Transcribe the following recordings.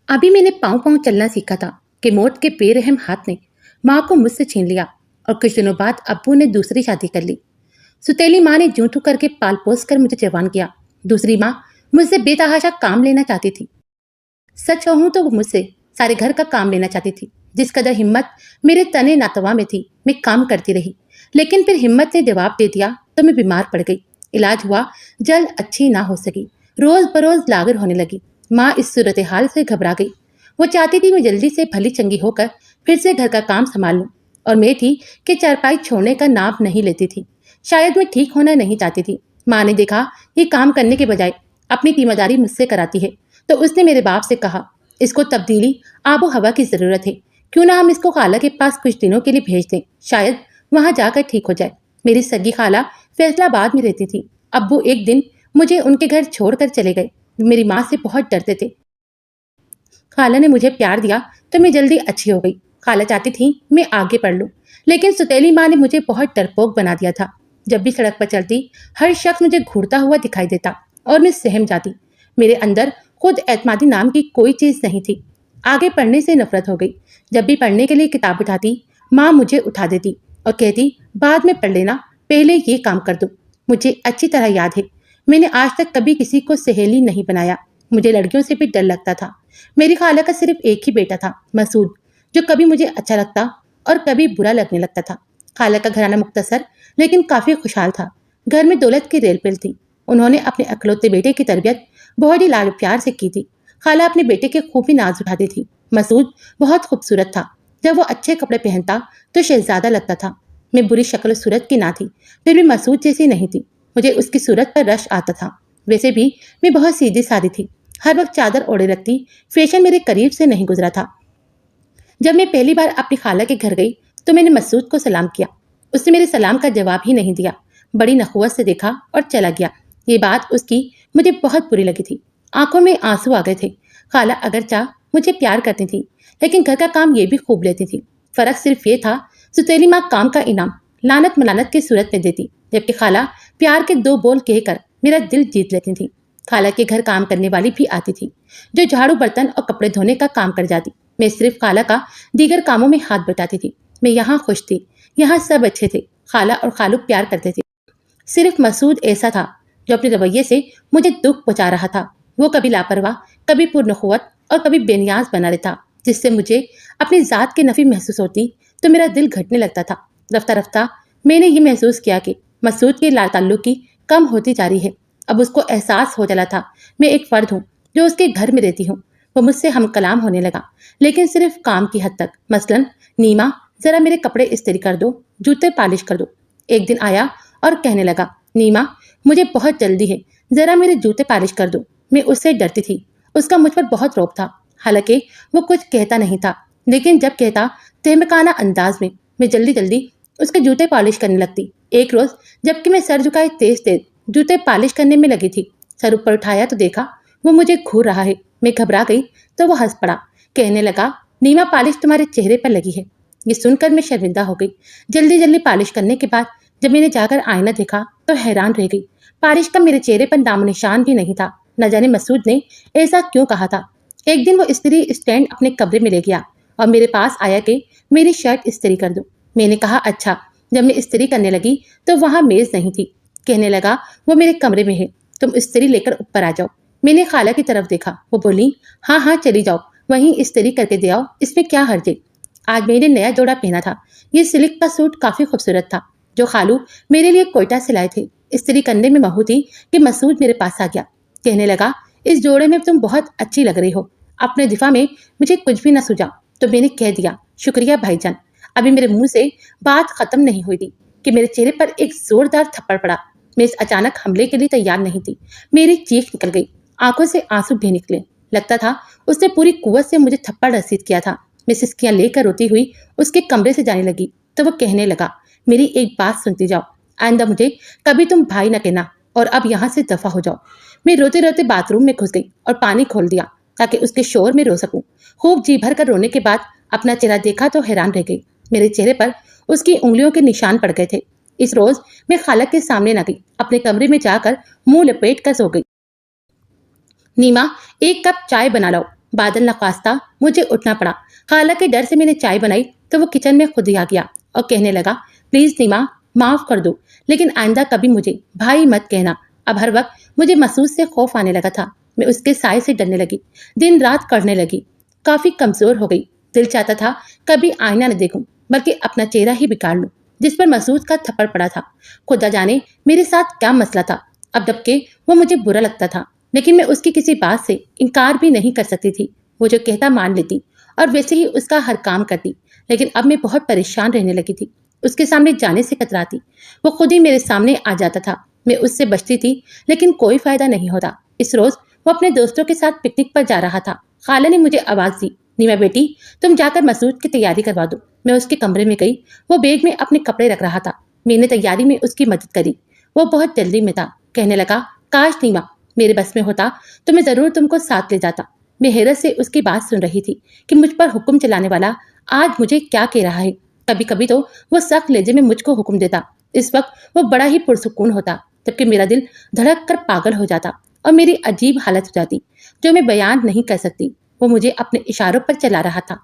अभी मैंने पाँव पाँव चलना सीखा था कि मौत के बेरहम हाथ ने माँ को मुझसे छीन लिया और कुछ दिनों बाद अब्बू ने दूसरी शादी कर ली। सुतेली माँ ने जूं तू करके पाल पोस कर मुझे जवान किया। दूसरी माँ मुझसे बेतहाशा काम लेना चाहती थी। सच कहूं तो वो मुझसे सारे घर का काम लेना चाहती थी। जिस कदर हिम्मत मेरे तने नातवा में थी मैं काम करती रही, लेकिन फिर हिम्मत ने जवाब दे दिया तो मैं बीमार पड़ गई। इलाज हुआ, जल्द अच्छी ना हो सकी, रोज बरोज लागर होने लगी। माँ इस सूरत हाल से घबरा गई। वो चाहती थी मैं जल्दी से भली चंगी होकर फिर से घर का काम संभाल लूं, और मैं थी कि चारपाई छोड़ने का नाम नहीं लेती थी। शायद मैं ठीक होना नहीं चाहती थी। माँ ने देखा ये काम करने के बजाय अपनी जिम्मेदारी मुझसे कराती है, तो उसने मेरे बाप से कहा, इसको तब्दीली आबो हवा की जरूरत है, क्यों ना हम इसको खाला के पास कुछ दिनों के लिए भेज दें, शायद वहां जाकर ठीक हो जाए। मेरी सगी खाला फैसलाबाद में रहती थी। अब्बू एक दिन मुझे उनके घर छोड़कर चले गए। मेरी माँ से बहुत डरते थे। खाला ने मुझे प्यार दिया तो मैं जल्दी अच्छी हो गई। खाला चाहती थी मैं आगे पढ़ लूं, लेकिन सुतेली माँ ने मुझे बहुत डरपोक बना दिया था। जब भी सड़क पर चलती हर शख्स मुझे घूरता हुआ दिखाई देता और मैं सहम जाती। मेरे अंदर खुद एतमादी नाम की कोई चीज नहीं थी। आगे पढ़ने से नफरत हो गई। जब भी पढ़ने के लिए किताब उठाती माँ मुझे उठा देती और कहती, बाद में पढ़ लेना, पहले ये काम कर दो। मुझे अच्छी तरह याद है, मैंने आज तक कभी किसी को सहेली नहीं बनाया। मुझे लड़कियों से भी डर लगता था। मेरी खाला का सिर्फ एक ही बेटा था, मसूद, जो कभी मुझे अच्छा लगता और कभी बुरा लगने लगता था। खाला का घराना मुख्तसर लेकिन काफी खुशहाल था। घर में दौलत की रेलपेल थी। उन्होंने अपने अकलौते बेटे की तरबियत बहुत ही लाड प्यार से की थी। खाला अपने बेटे के खूब ही नाज उठाती थी। मसूद बहुत खूबसूरत था। जब वो अच्छे कपड़े पहनता तो शहजादा लगता था। मैं बुरी शक्ल सूरत की ना थी, फिर भी मसूद जैसी नहीं थी। मुझे उसकी सूरत पर रश आता था। वैसे भी मैं बहुत सीधी सादी थी, हर वक्त चादर ओढ़े रखती। फैशन मेरे करीब से नहीं गुजरा था। जब मैं पहली बार अपनी खाला के घर गई तो मैंने मसूद को सलाम किया। उसने मेरे सलाम का जवाब ही नहीं दिया, बड़ी नखुवत से देखा और चला गया। ये बात उसकी मुझे बहुत बुरी लगी थी। आंखों में आंसू आ गए थे। खाला अगर चाह मुझे प्यार करती थी, लेकिन घर का काम ये भी खूब लेती थी। फर्क सिर्फ ये था, सुतेली माँ काम का इनाम लानत मलानत की सूरत में देती, जबकि खाला प्यार के दो बोल कहकर मेरा दिल जीत लेती थी। खाला के घर काम करने वाली भी आती थी, जो झाड़ू बर्तन और कपड़े धोने का काम कर जाती। मैं सिर्फ खाला का दीगर कामों में हाथ बटाती थी। मैं यहाँ खुश थी, यहाँ सब अच्छे थे। खाला और खालू प्यार करते थे। सिर्फ मसूद ऐसा था जो अपने रवैये से मुझे दुख पहुंचा रहा था। वो कभी लापरवाह, कभी पुरनखुवत और कभी बेनियाज बना रहता, जिससे मुझे अपनी जात की नफी महसूस होती तो मेरा दिल घटने लगता था। रफ्ता रफ्ता मैंने ये महसूस किया कि मसूद की ताल्लुकी कम होती जा रही है। अब उसको एहसास हो चला था मैं एक फर्द हूँ जो उसके घर में रहती हूँ। वो मुझसे हम कलाम होने लगा, लेकिन सिर्फ काम की हद तक। मसलन, नीमा, जरा मेरे कपड़े इस्त्री कर दो, जूते पालिश कर दो। एक दिन आया और कहने लगा, नीमा, मुझे बहुत जल्दी है, जरा मेरे जूते पालिश कर दो। मैं उससे डरती थी। उसका मुझ पर बहुत रौब था। हालांकि वो कुछ कहता नहीं था, लेकिन जब कहता तहमकाना अंदाज में मैं जल्दी जल्दी उसके जूते पालिश करने लगती। एक रोज जबकि मैं सर झुकाए तेज तेज जूते पालिश करने में लगी थी, सर ऊपर उठाया तो देखा वो मुझे घूर रहा है। मैं घबरा गई तो वो हंस पड़ा, कहने लगा, नीमा, पालिश तुम्हारे चेहरे पर लगी है। ये सुनकर मैं शर्मिंदा हो गई। जल्दी जल्दी पालिश करने के बाद जब मैंने जाकर आईना देखा तो हैरान रह गई। पालिश का मेरे चेहरे पर नामो निशान भी नहीं था। न जाने मसूद ने ऐसा क्यों कहा था। एक दिन वो इस्त्री स्टैंड अपने कमरे में ले गया और मेरे पास आया कि मेरी शर्ट इस्त्री कर दो। मैंने कहा, अच्छा। जब मैं इस्त्री करने लगी तो वहां मेज नहीं थी। कहने लगा, वो मेरे कमरे में है, तुम इस्त्री लेकर ऊपर आ जाओ। मैंने खाला की तरफ देखा। वो बोली, हाँ हाँ चली जाओ, वहीं इस्त्री करके दे आओ, इसमें क्या हर्ज है। आज मैंने नया जोड़ा पहना था। ये सिल्क का सूट काफी खूबसूरत था, जो खालू मेरे लिए कोयटा से लाए थे। इस्त्री करने में महू थी कि मसूद मेरे पास आ गया। कहने लगा, इस जोड़े में तुम बहुत अच्छी लग रही हो। अपने दिफा में मुझे कुछ भी न सूझा तो मैंने कह दिया, शुक्रिया भाईजान। अभी मेरे मुंह से बात खत्म नहीं हुई थी कि मेरे चेहरे पर एक जोरदार थप्पड़ पड़ा। मैं इस अचानक हमले के लिए तैयार नहीं थी। मेरी चीख निकल गई, आंखों से आंसू भी निकले। लगता था उसने पूरी कुव्वत से मुझे थप्पड़ रसीद किया था। मैं सिसकियां लेकर रोती हुई उसके कमरे से जाने लगी तो वो कहने लगा, मेरी एक बात सुनती जाओ, आइंदा मुझे कभी तुम भाई न कहना और अब यहाँ से दफा हो जाओ। मैं रोते रोते बाथरूम में घुस गई और पानी खोल दिया ताकि उसके शोर में रो सकूं। खूब जी भर कर रोने के बाद अपना चेहरा देखा तो हैरान रह गई। मेरे चेहरे पर उसकी उंगलियों के निशान पड़ गए थे। इस रोज मैं खाला के सामने न गई, अपने कमरे में जाकर मुंह लपेट कर सो गई। नीमा, एक कप चाय बना लो, बादल नख्वास्ता मुझे उठना पड़ा। खाला के डर से मैंने चाय बनाई तो वो किचन में खुद ही आ गया और कहने लगा, प्लीज नीमा, माफ कर दो, लेकिन आइंदा कभी मुझे भाई मत कहना। अब हर वक्त मुझे महसूस से खौफ आने लगा था। मैं उसके साय से डरने लगी, दिन रात करने लगी, काफी कमजोर हो गई। दिल चाहता था कभी आईना न देखूं, बल्कि अपना चेहरा ही बिगाड़ लूं, जिस पर महसूस का थप्पड़ पड़ा था। खुदा जाने मेरे साथ क्या मसला था। अब जबकि वो मुझे बुरा लगता था, लेकिन मैं उसकी किसी बात से इनकार भी नहीं कर सकती थी। वो जो कहता मान लेती और वैसे ही उसका हर काम करती। लेकिन अब मैं बहुत परेशान रहने लगी थी। उसके सामने जाने से कतराती। वो खुद ही मेरे सामने आ जाता था। मैं उससे बचती थी, लेकिन कोई फायदा नहीं होता। इस रोज वो अपने दोस्तों के साथ पिकनिक पर जा रहा था। खाला ने मुझे आवाज दी, नीमा बेटी, तुम जाकर मसूद की तैयारी करवा दो। मैं उसके कमरे में गई। वो बैग में अपने कपड़े रख रहा था। मैंने तैयारी में उसकी मदद करी। वो बहुत जल्दी में था। कहने लगा, काश नीमा मेरे बस में होता तो मैं जरूर तुमको साथ ले जाता। मैं हैरत से उसकी बात सुन रही थी कि मुझ पर हुक्म चलाने वाला आज मुझे क्या कह रहा है। कभी कभी तो वो सख्त लहजे में मुझको हुक्म देता। इस वक्त वो बड़ा ही पुरसुकून होता, जबकि मेरा दिल धड़क कर पागल हो जाता और मेरी अजीब हालत हो जाती जो मैं बयान नहीं कर सकती। वो मुझे अपने इशारों पर चला रहा था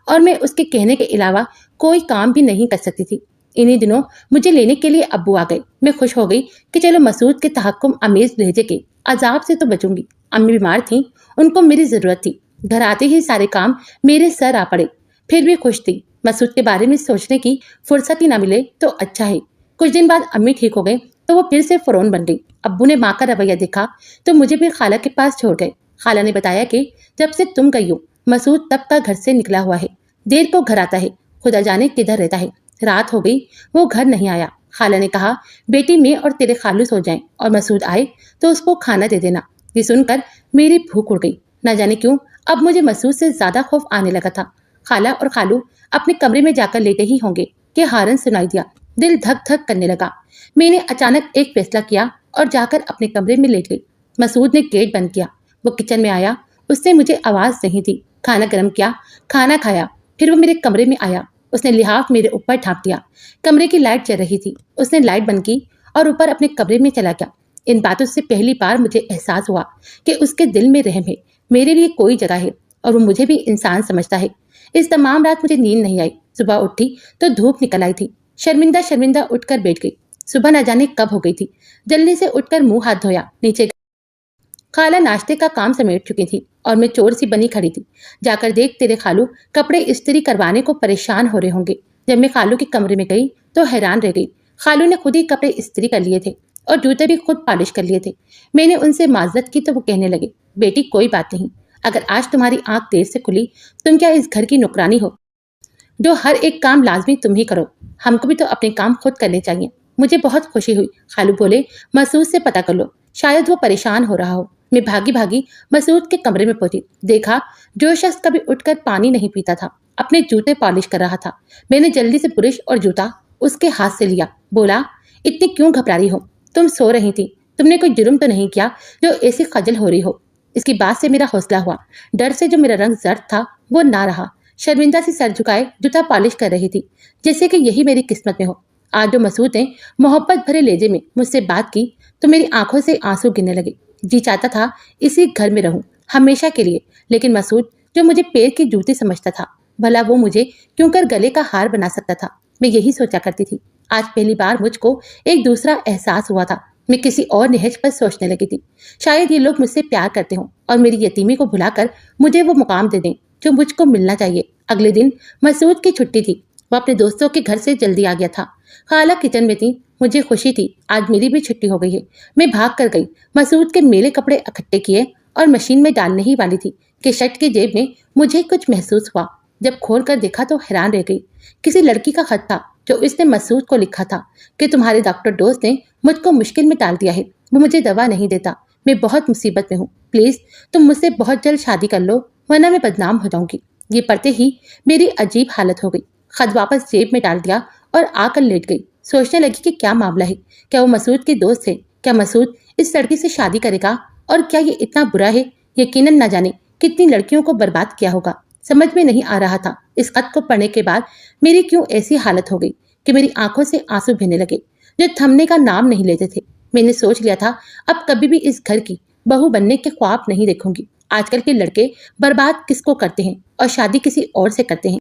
और मैं उसके कहने के अलावा कोई काम भी नहीं कर सकती थी। इन्हीं दिनों मुझे लेने के लिए अब्बू आ गए। मैं खुश हो गई कि चलो मसूद के तहक्कुम अमेज लहजे के अजाब से तो बचूंगी। अम्मी बीमार थी, उनको मेरी जरूरत थी। घर आते ही सारे काम मेरे सर आ पड़े। फिर भी खुश थी। मसूद के बारे में सोचने की फुर्सत ही ना मिले तो अच्छा है। कुछ दिन बाद अम्मी ठीक हो गए तो वो फिर से फरौन बन गई। अब्बू ने माँ का रवैया देखा तो मुझे भी खाला के पास छोड़ गए। खाला ने बताया कि जब से तुम गई हो मसूद तब का घर से निकला हुआ है। देर को घर आता है, खुदा जाने किधर रहता है। रात हो गई, वो घर नहीं आया। खाला ने कहा, बेटी मैं और तेरे खालू सो जाएं और मसूद आए तो उसको खाना दे देना। ये सुनकर मेरी भूख उड़ गई। न जाने क्यों अब मुझे मसूद से ज्यादा खौफ आने लगा था। खाला और खालू अपने कमरे में जाकर लेटे ही होंगे कि हारन सुनाई दिया। दिल धक धक करने लगा। मैंने अचानक एक फैसला किया और जाकर अपने कमरे में लेट गई। मसूद ने गेट बंद किया। वो किचन में आया। उसने मुझे आवाज नहीं दी। खाना गर्म किया, खाना खाया। फिर वो मेरे कमरे में आया। उसने लिहाफ मेरे ऊपर ढांप दिया। कमरे की लाइट जल रही थी। उसने लाइट बंद की और ऊपर अपने कमरे में चला गया। इन बातों से पहली बार मुझे एहसास हुआ कि उसके दिल में रहम है, मेरे लिए कोई जगह है और वो मुझे भी इंसान समझता है। इस तमाम रात मुझे नींद नहीं आई। सुबह उठी तो धूप निकल आई थी। शर्मिंदा शर्मिंदा उठकर बैठ गई। सुबह न जाने कब हो गई थी। जल्दी से उठकर मुंह हाथ धोया, नीचे खाला नाश्ते का काम समेट चुकी थी और मैं चोर सी बनी खड़ी थी। जाकर देख, तेरे खालू कपड़े इस्त्री करवाने को परेशान हो रहे होंगे। जब मैं खालू के कमरे में गई तो हैरान रह गई। खालू ने खुद ही कपड़े इस्त्री कर लिए थे और जूते भी खुद पॉलिश कर लिए थे। मैंने उनसे माजरत की तो वो कहने लगे, बेटी कोई बात नहीं, अगर आज तुम्हारी आंख देर से खुली, तुम क्या इस घर की नौकरानी हो जो हर एक काम लाजमी तुम ही करो? हमको भी तो अपने काम खुद करने चाहिए। मुझे बहुत खुशी हुई। खालू बोले, मसूद से पता कर लो, शायद वो परेशान हो रहा हो। मैं भागी भागी मसूद के कमरे में पहुंची। देखा जो शख्स कभी उठकर पानी नहीं पीता था अपने जूते पॉलिश कर रहा था। मैंने जल्दी से ब्रश और जूता उसके हाथ से लिया। बोला, इतनी क्यों घबरा रही हो? तुम सो रही थी, तुमने कोई जुर्म तो नहीं किया जो ऐसी खजल हो रही हो? इसकी बात से मेरा हौसला हुआ। डर से जो मेरा रंग जर्द था वो ना रहा। शर्मिंदा से सर झुकाए जूता पॉलिश कर रही थी, जैसे कि यही मेरी किस्मत में हो। आज जो मसूद ने मोहब्बत भरे लहजे में मुझसे बात की तो मेरी आंखों से आंसू गिरने लगे। जी चाहता था इसी घर में रहूं हमेशा के लिए, लेकिन मसूद जो मुझे पैर की जूती समझता था, भला वो मुझे क्यों कर गले का हार बना सकता था? मैं यही सोचा करती थी। आज पहली बार मुझको एक दूसरा एहसास हुआ था। मैं किसी और निहज पर सोचने लगी थी। शायद ये लोग मुझसे प्यार करते हों और मेरी यतीमी को भुलाकर मुझे वो मुकाम दे दें जो मुझको मिलना चाहिए। अगले दिन मसूद की छुट्टी थी। वो अपने दोस्तों के घर से जल्दी आ गया था। खाला किचन में थी। मुझे खुशी थी, आज मेरी भी छुट्टी हो गई है। मैं भाग कर गई, मसूद के मेले कपड़े इकट्ठे किए और मशीन में डालने ही वाली थी कि शर्ट की जेब में मुझे कुछ महसूस हुआ। जब खोल कर देखा तो हैरान रह गई। किसी लड़की का खत था जो इसने मसूद को लिखा था कि तुम्हारे डॉक्टर दोस्त ने मुझको मुश्किल में डाल दिया है, वो मुझे दवा नहीं देता, मैं बहुत मुसीबत में हूँ, प्लीज तुम मुझसे बहुत जल्द शादी कर लो वरना मैं बदनाम हो जाऊंगी। ये पढ़ते ही मेरी अजीब हालत हो गई। खत वापस जेब में डाल दिया और आकर लेट गई। सोचने लगी कि क्या मामला है, क्या वो मसूद के दोस्त है? क्या मसूद इस लड़की से शादी करेगा? और क्या ये इतना बुरा है? यकीनन न जाने कितनी लड़कियों को बर्बाद किया होगा। समझ में नहीं आ रहा था इस खत को पढ़ने के बाद मेरी क्यों ऐसी हालत हो गई कि मेरी आंखों से आंसू बहने लगे जो थमने का नाम नहीं लेते थे। मैंने सोच लिया था अब कभी भी इस घर की बहू बनने के ख्वाब नहीं देखूंगी। आजकल के लड़के बर्बाद किसको करते हैं और शादी किसी और से करते हैं।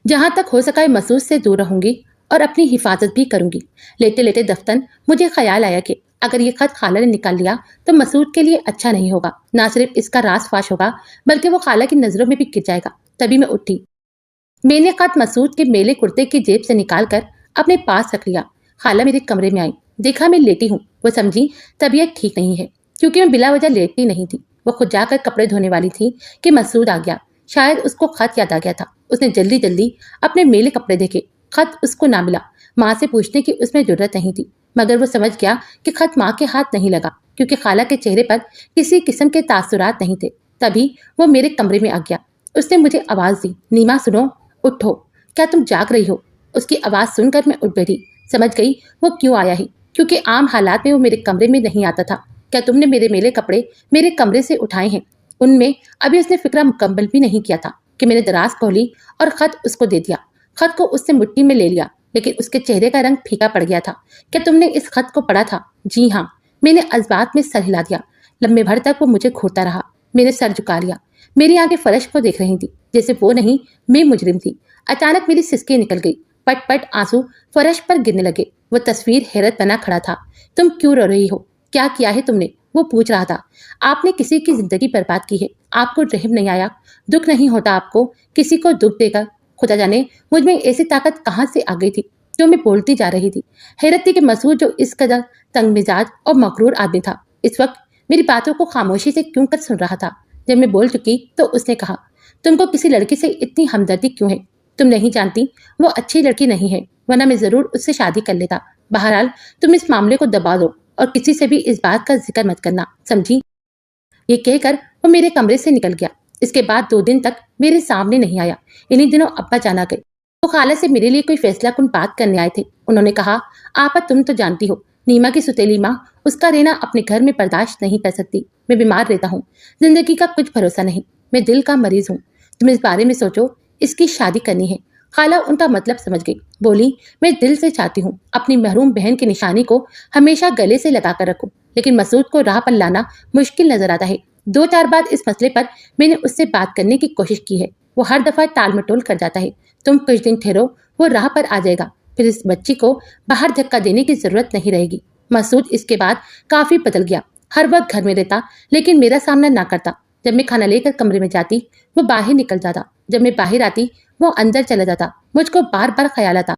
जहां तक हो सका मसूद से दूर रहूंगी और अपनी हिफाजत भी करूंगी। लेटे लेटे दफ्तन मुझे ख्याल आया कि अगर ये खत खाला ने निकाल लिया तो मसूद के लिए अच्छा नहीं होगा। ना सिर्फ इसका राज फाश होगा बल्कि वो खाला की नजरों में भी गिर जाएगा। तभी मैं उठी। मैंने खत मसूद के मेले कुर्ते की जेब से निकाल कर अपने पास रख लिया। खाला मेरे कमरे में आई, देखा मैं लेटी हूँ। वो समझी तबीयत ठीक नहीं है, क्योंकि मैं बिला वजह लेटती नहीं थी। वो खुद जाकर कपड़े धोने वाली थी कि मसूद आ गया। शायद उसको खत याद आ गया था। उसने जल्दी जल्दी अपने मेले कपड़े देखे। खत उसको ना मिला। माँ से पूछने की उसमें जरूरत नहीं थी, मगर वो समझ गया कि खत माँ के हाथ नहीं लगा, क्योंकि खाला के चेहरे पर किसी किस्म के तासुरात नहीं थे। तभी वो मेरे कमरे में आ गया। उसने मुझे आवाज दी, नीमा सुनो, उठो, क्या तुम जाग रही हो? उसकी आवाज सुनकर मैं उठ बैठी। समझ गई वो क्यों आया है, क्योंकि आम हालात में वो मेरे कमरे में नहीं आता था। क्या तुमने मेरे मेले कपड़े मेरे कमरे से उठाए हैं? उनमें अभी उसने फिक्रा मुकम्मल भी नहीं किया था कि मैंने दराज खोली और खत उसको दे दिया। खत को उसने मुट्ठी में ले लिया, लेकिन उसके चेहरे का रंग फीका पड़ गया था। क्या तुमने इस खत को पढ़ा था? जी हाँ। मैंने अजबात में सर हिला दिया। लम्बे भर तक वो मुझे घूरता रहा। मैंने सर झुका लिया। मेरी आंखें फर्श को देख रही थी, जैसे वो नहीं मैं मुजरिम थी। अचानक मेरी सिसकी निकल गई। पट पट आंसू फर्श पर गिरने लगे। वो तस्वीर हैरत बना खड़ा था। तुम क्यों रो रही हो? क्या किया है तुमने? वो पूछ रहा था। आपने किसी की जिंदगी बर्बाद की है। आपको रहम नहीं आया? दुख नहीं होता आपको किसी को दुख देकर? खुदा जाने मुझ में ऐसी ताकत कहाँ से आ गई थी जो मैं बोलती जा रही थी। हैरत थी कि मसूद जो इस कदर तंग मिजाज और मकरूर आदमी था, इस वक्त मेरी बातों को खामोशी से क्यों कर सुन रहा था। जब मैं बोल चुकी तो उसने कहा, तुमको किसी लड़की से इतनी हमदर्दी क्यों है? तुम नहीं जानती वो अच्छी लड़की नहीं है, वरना मैं जरूर उससे शादी कर लेता। बहरहाल तुम इस मामले को दबा दो और किसी से भी इस बात का जिक्र मत करना, समझी? ये कहकर वो मेरे कमरे से निकल गया। इसके बाद 2 दिन तक मेरे सामने नहीं आया। इन्हीं दिनों अब्बा जाना गए। वो खाला से मेरे लिए कोई फैसला कुन बात करने आए थे। उन्होंने कहा, आपा तुम तो जानती हो नीमा की सुतेली माँ, उसका रहना अपने घर में बर्दाश्त नहीं कर सकती। मैं बीमार रहता हूँ, जिंदगी का कुछ भरोसा नहीं, मैं दिल का मरीज हूँ। तुम इस बारे में सोचो, इसकी शादी करनी है। खाला उनका मतलब समझ गई। बोली, मैं दिल से चाहती हूँ अपनी महरूम बहन की निशानी को हमेशा गले से लगा कर रखूं, लेकिन मसूद को राह पर लाना मुश्किल नजर आता है। 2-4 बार इस मसले पर मैंने उससे बात करने की कोशिश की है। वो हर दफा टाल मटोल कर जाता है। तुम कुछ दिन ठहरो, वो राह पर आ जाएगा। फिर इस बच्ची को बाहर धक्का देने की जरूरत नहीं रहेगी। मसूद इसके बाद काफी बदल गया। हर वक्त घर में रहता, लेकिन मेरा सामना ना करता। जब मैं खाना लेकर कमरे में जाती, वो बाहर निकल जाता। जब मैं बाहर आती, वो अंदर चला जाता। मुझको बार बार ख्याल आता,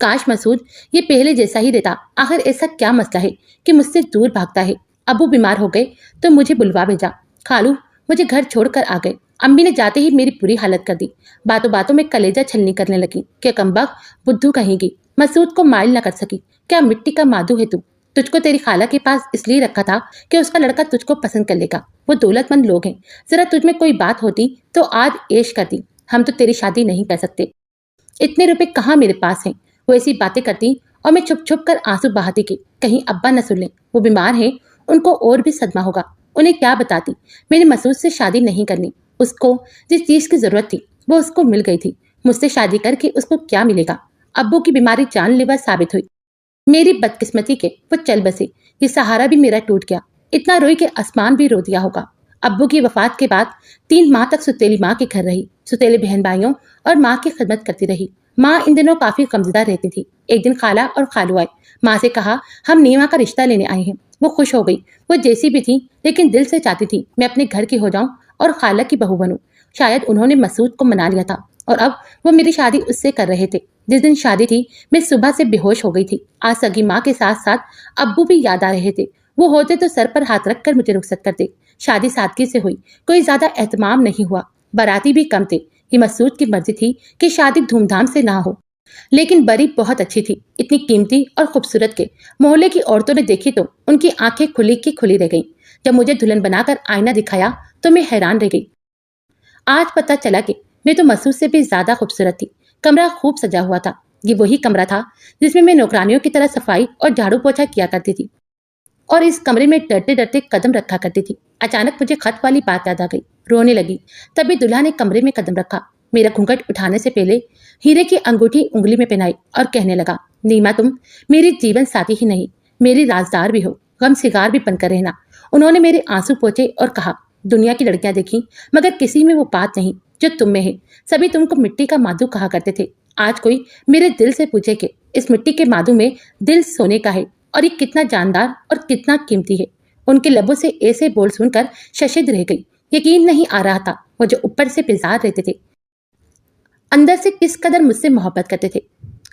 काश मसूद ये पहले जैसा ही रहता। आखिर ऐसा क्या मसला है कि मुझसे दूर भागता है? अबू बीमार हो गए तो मुझे बुलवा भेजा। खालू मुझे घर छोड़कर आ गए। अम्मी ने जाते ही मेरी बुरी हालत कर दी। बातों बातों में कलेजा छलनी करने लगी। क्या कमबख्त बुद्धू कहेगी। मसूद को माइल न कर सकी। क्या मिट्टी का माधु है तू? तुझको तेरी खाला के पास इसलिए रखा था कि उसका लड़का तुझको पसंद कर लेगा। वो दौलतमंद लोग हैं। जरा तुझ में कोई बात होती तो आज ऐश करती। हम तो तेरी शादी नहीं कर सकते। इतने रुपए कहाँ मेरे पास हैं? वो ऐसी बातें करती और मैं छुप छुप कर आंसू बहाती कि कहीं अब्बा न सुन लें। वो बीमार हैं, उनको और भी सदमा होगा। उन्हें क्या बताती? मैंने मसूद से शादी नहीं करनी। उसको जिस चीज की जरूरत थी वो उसको मिल गई थी। मुझसे शादी करके उसको क्या मिलेगा? अब्बू की बीमारी जानलेवा साबित हुई। मेरी बदकिस्मती के वो चल बसे। ये सहारा भी मेरा टूट गया। इतना रोई कि आसमान भी रो दिया होगा। अब्बू की वफात के बाद 3 माह तक सुतेली माँ के घर रही। सुतेले बहन भाइयों और माँ की खिदमत करती रही। माँ इन दिनों काफी कमजदा रहती थी। एक दिन खाला और खालू आए। माँ से कहा, हम नीमा का रिश्ता लेने आए हैं। वो खुश हो गई। वो जैसी भी थी, लेकिन दिल से चाहती थी मैं अपने घर की हो जाऊं और खाला की बहू बनूं। शायद उन्होंने मसूद को मना लिया था और अब वो मेरी शादी उससे कर रहे थे। जिस दिन शादी थी मैं सुबह से बेहोश हो गई थी। आज सगी माँ के साथ साथ अब्बू भी याद आ रहे थे। वो होते तो सर पर हाथ रख कर मुझे रुखसत करते। शादी सादगी से हुई, कोई ज्यादा एहतमाम नहीं हुआ। बाराती भी कम थे। ये मसूद की मर्जी थी कि शादी धूमधाम से ना हो, लेकिन बरी बहुत अच्छी थी। इतनी कीमती और खूबसूरत के मोहल्ले की औरतों ने देखी तो उनकी आंखें खुली की खुली रह गईं। जब मुझे दुल्हन बनाकर आईना दिखाया तो मैं हैरान रह गई। आज पता चला कि मैं तो मसूद से भी ज्यादा खूबसूरत थी। कमरा खूब सजा हुआ था। ये वही कमरा था जिसमें मैं नौकरानियों की तरह सफाई और झाड़ू पोछा किया करती थी और इस कमरे में डरते डरते कदम रखा करती थी। अचानक मुझे खत वाली बात याद आ गई। रोने लगी। तभी दुल्हा ने कमरे में कदम रखा। मेरा घूंघट उठाने से पहले हीरे की अंगूठी उंगली में पहनाई और कहने लगा, नीमा तुम मेरी जीवन साथी ही नहीं, मेरी राजदार भी हो। गम सिगार भी बनकर रहना। उन्होंने मेरे आंसू पोंछे और कहा, दुनिया की लड़कियां देखी मगर किसी में वो बात नहीं जो तुम में है। सभी तुमको मिट्टी का माधु कहा करते थे। आज कोई मेरे दिल से पूछे कि इस मिट्टी के माधु में दिल सोने का है और ये कितना जानदार और कितना कीमती है। उनके लबों से ऐसे बोल सुनकर शशिद रह गई। यकीन नहीं आ रहा था वो जो ऊपर से बेजार रहते थे अंदर से किस कदर मुझसे मोहब्बत करते थे।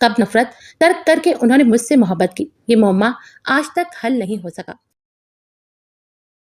कब नफरत तर्क करके उन्होंने मुझसे मोहब्बत की, ये मुअम्मा आज तक हल नहीं हो सका।